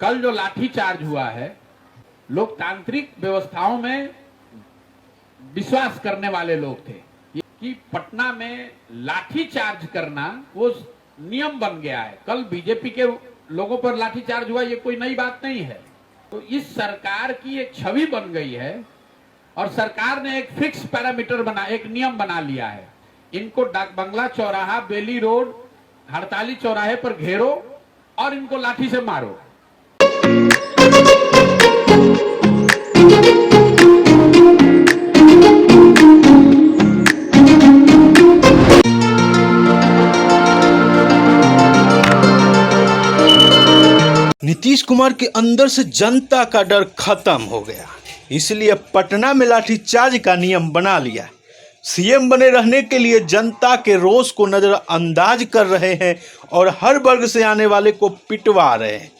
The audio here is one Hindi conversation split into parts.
कल जो लाठीचार्ज हुआ है, लोकतांत्रिक व्यवस्थाओं में विश्वास करने वाले लोग थे कि पटना में लाठीचार्ज करना वो नियम बन गया है। कल बीजेपी के लोगों पर लाठीचार्ज हुआ, ये कोई नई बात नहीं है। तो इस सरकार की एक छवि बन गई है और सरकार ने एक फिक्स पैरामीटर एक नियम बना लिया है। इनको डाक बंगला चौराहा, बेली रोड, हड़ताली चौराहे पर घेरो और इनको लाठी से मारो। नीतीश कुमार के अंदर से जनता का डर खत्म हो गया, इसलिए पटना में लाठीचार्ज का नियम बना लिया। सीएम बने रहने के लिए जनता के रोष को नजरअंदाज कर रहे हैं और हर वर्ग से आने वाले को पिटवा रहे हैं।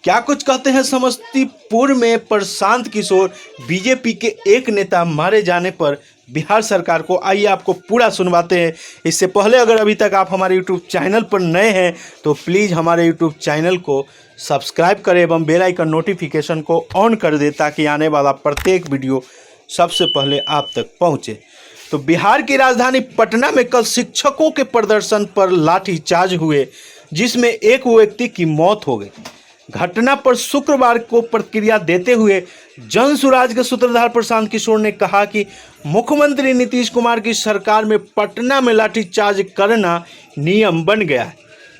क्या कुछ कहते हैं समस्तीपुर में प्रशांत किशोर बीजेपी के एक नेता मारे जाने पर बिहार सरकार को, आइए आपको पूरा सुनवाते हैं। इससे पहले अगर अभी तक आप हमारे यूट्यूब चैनल पर नए हैं तो प्लीज़ हमारे यूट्यूब चैनल को सब्सक्राइब करें एवं बेल आइकन नोटिफिकेशन को ऑन कर दें ताकि आने वाला प्रत्येक वीडियो सबसे पहले आप तक पहुंचे। तो बिहार की राजधानी पटना में कल शिक्षकों के प्रदर्शन पर लाठीचार्ज हुए, जिसमें एक व्यक्ति की मौत हो गई। घटना पर शुक्रवार को प्रतिक्रिया देते हुए जनसुराज के सूत्रधार प्रशांत किशोर ने कहा कि मुख्यमंत्री नीतीश कुमार की सरकार में पटना में लाठीचार्ज करना नियम बन गया है।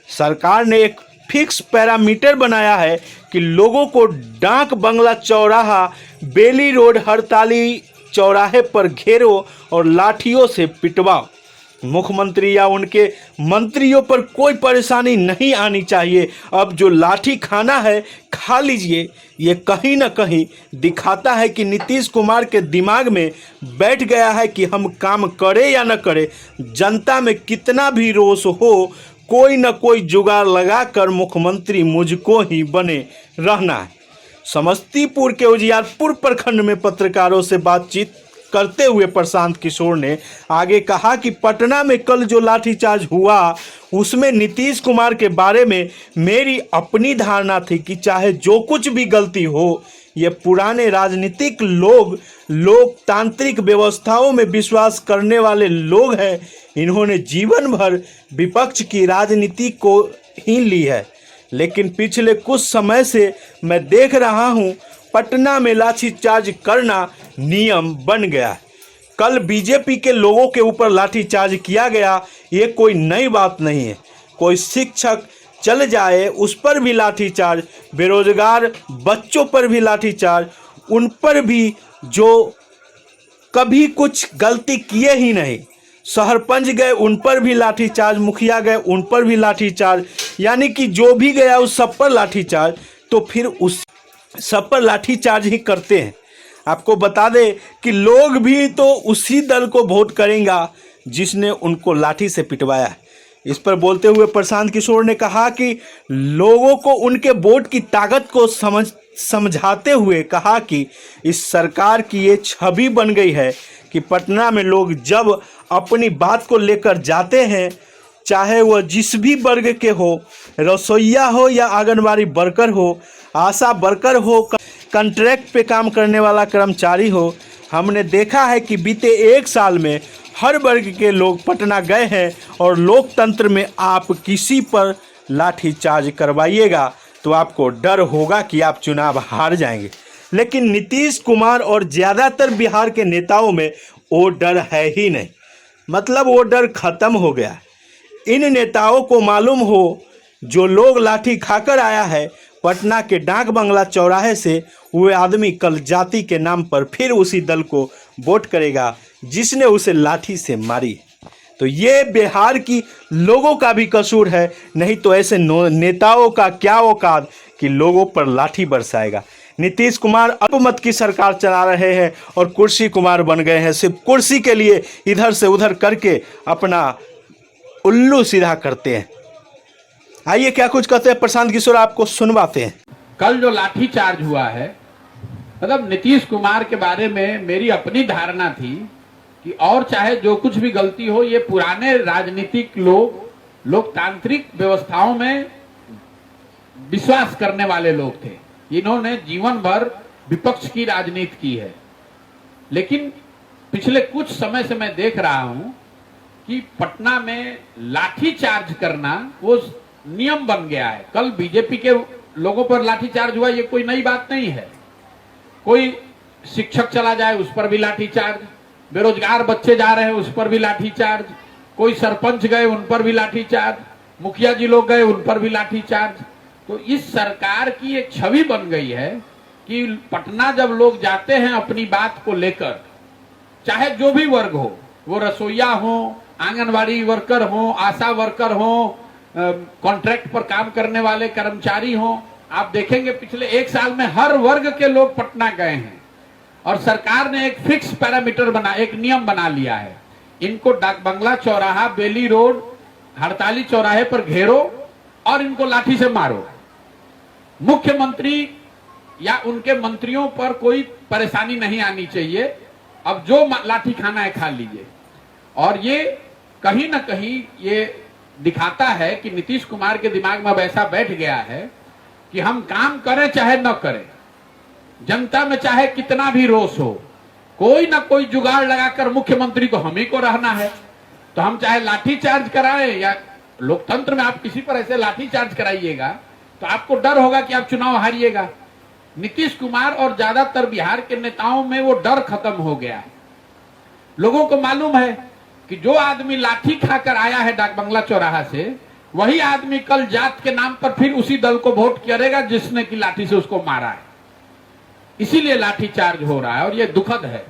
सरकार ने एक फिक्स पैरामीटर बनाया है कि लोगों को डाक बंगला चौराहा, बेली रोड, हड़ताली चौराहे पर घेरो और लाठियों से पिटवाओ। मुख्यमंत्री या उनके मंत्रियों पर कोई परेशानी नहीं आनी चाहिए। अब जो लाठी खाना है खा लीजिए। ये कहीं ना कहीं दिखाता है कि नीतीश कुमार के दिमाग में बैठ गया है कि हम काम करें या न करें, जनता में कितना भी रोष हो, कोई न कोई जुगाड़ लगाकर मुख्यमंत्री मुझको ही बने रहना है। समस्तीपुर के उजियारपुर प्रखंड में पत्रकारों से बातचीत करते हुए प्रशांत किशोर ने आगे कहा कि पटना में कल जो लाठीचार्ज हुआ उसमें नीतीश कुमार के बारे में मेरी अपनी धारणा थी कि चाहे जो कुछ भी गलती हो, ये पुराने राजनीतिक लोग लोकतांत्रिक व्यवस्थाओं में विश्वास करने वाले लोग हैं। इन्होंने जीवन भर विपक्ष की राजनीति को ही ली है, लेकिन पिछले कुछ समय से मैं देख रहा हूं पटना में लाठीचार्ज करना नियम बन गया है। कल बीजेपी के लोगों के ऊपर लाठीचार्ज किया गया, ये कोई नई बात नहीं है। कोई शिक्षक चल जाए उस पर भी लाठीचार्ज, बेरोजगार बच्चों पर भी लाठीचार्ज, उन पर भी जो कभी कुछ गलती किए ही नहीं, सरपंच गए उन पर भी लाठीचार्ज, मुखिया गए उन पर भी लाठीचार्ज, यानी कि जो भी गया उस सब पर लाठीचार्ज। तो फिर उस सब पर लाठीचार्ज ही करते हैं। आपको बता दें कि लोग भी तो उसी दल को वोट करेंगे जिसने उनको लाठी से पिटवाया है। इस पर बोलते हुए प्रशांत किशोर ने कहा कि लोगों को उनके वोट की ताकत को समझाते हुए कहा कि इस सरकार की ये छवि बन गई है कि पटना में लोग जब अपनी बात को लेकर जाते हैं, चाहे वह जिस भी वर्ग के हो, रसोइया हो या आंगनबाड़ी वर्कर हो, आशा वर्कर हो, कॉन्ट्रैक्ट पे काम करने वाला कर्मचारी हो, हमने देखा है कि बीते एक साल में हर वर्ग के लोग पटना गए हैं और लोकतंत्र में आप किसी पर लाठीचार्ज करवाइएगा तो आपको डर होगा कि आप चुनाव हार जाएंगे। लेकिन नीतीश कुमार और ज़्यादातर बिहार के नेताओं में वो डर है ही नहीं, मतलब वो डर खत्म हो गया। इन नेताओं को मालूम हो जो लोग लाठी खाकर आया है पटना के डाक बंगला चौराहे से, वो आदमी कल जाति के नाम पर फिर उसी दल को वोट करेगा जिसने उसे लाठी से मारी। तो ये बिहार की लोगों का भी कसूर है, नहीं तो ऐसे नेताओं का क्या औकात कि लोगों पर लाठी बरसाएगा। नीतीश कुमार अल्पमत की सरकार चला रहे हैं और कुर्सी कुमार बन गए हैं। सिर्फ कुर्सी के लिए इधर से उधर करके अपना उल्लू सीधा करते हैं। आइए क्या कुछ कहते हैं प्रशांत किशोर, आपको सुनवाते हैं। कल जो लाठीचार्ज हुआ है, मतलब नीतीश कुमार के बारे में मेरी अपनी धारणा थी कि और चाहे जो कुछ भी गलती हो, ये पुराने राजनीतिक लोग लोकतांत्रिक व्यवस्थाओं में विश्वास करने वाले लोग थे। इन्होंने जीवन भर विपक्ष की राजनीति की है, लेकिन पिछले कुछ समय से मैं देख रहा हूं कि पटना में लाठीचार्ज करना वो नियम बन गया है। कल बीजेपी के लोगों पर लाठीचार्ज हुआ, ये कोई नई बात नहीं है। कोई शिक्षक चला जाए उस पर भी लाठीचार्ज, बेरोजगार बच्चे जा रहे हैं उस पर भी लाठीचार्ज, कोई सरपंच गए उन पर भी लाठीचार्ज, मुखिया जी लोग गए उन पर भी लाठीचार्ज। तो इस सरकार की एक छवि बन गई है कि पटना जब लोग जाते हैं अपनी बात को लेकर, चाहे जो भी वर्ग हो, वो रसोईया हो, आंगनवाड़ी वर्कर हो, आशा वर्कर हो, कॉन्ट्रैक्ट पर काम करने वाले कर्मचारी हो, आप देखेंगे पिछले एक साल में हर वर्ग के लोग पटना गए हैं। और सरकार ने एक फिक्स पैरामीटर एक नियम बना लिया है, इनको डाक बंगला चौराहा, बेली रोड, हड़ताली चौराहे पर घेरो और इनको लाठी से मारो। मुख्यमंत्री या उनके मंत्रियों पर कोई परेशानी नहीं आनी चाहिए, अब जो लाठी खाना है खा लीजिए। और ये कहीं ना कहीं ये दिखाता है कि नीतीश कुमार के दिमाग में अब ऐसा बैठ गया है कि हम काम करें चाहे न करें, जनता में चाहे कितना भी रोष हो, कोई ना कोई जुगाड़ लगाकर मुख्यमंत्री तो हम ही को रहना है। तो हम चाहे लाठीचार्ज कराएं, या लोकतंत्र में आप किसी पर ऐसे लाठीचार्ज कराइएगा तो आपको डर होगा कि आप चुनाव हारिएगा। नीतीश कुमार और ज्यादातर बिहार के नेताओं में वो डर खत्म हो गया है। लोगों को मालूम है कि जो आदमी लाठी खाकर आया है डाक बंगला चौराहा से, वही आदमी कल जात के नाम पर फिर उसी दल को वोट करेगा जिसने की लाठी से उसको मारा है। इसीलिए लाठीचार्ज हो रहा है और ये दुखद है।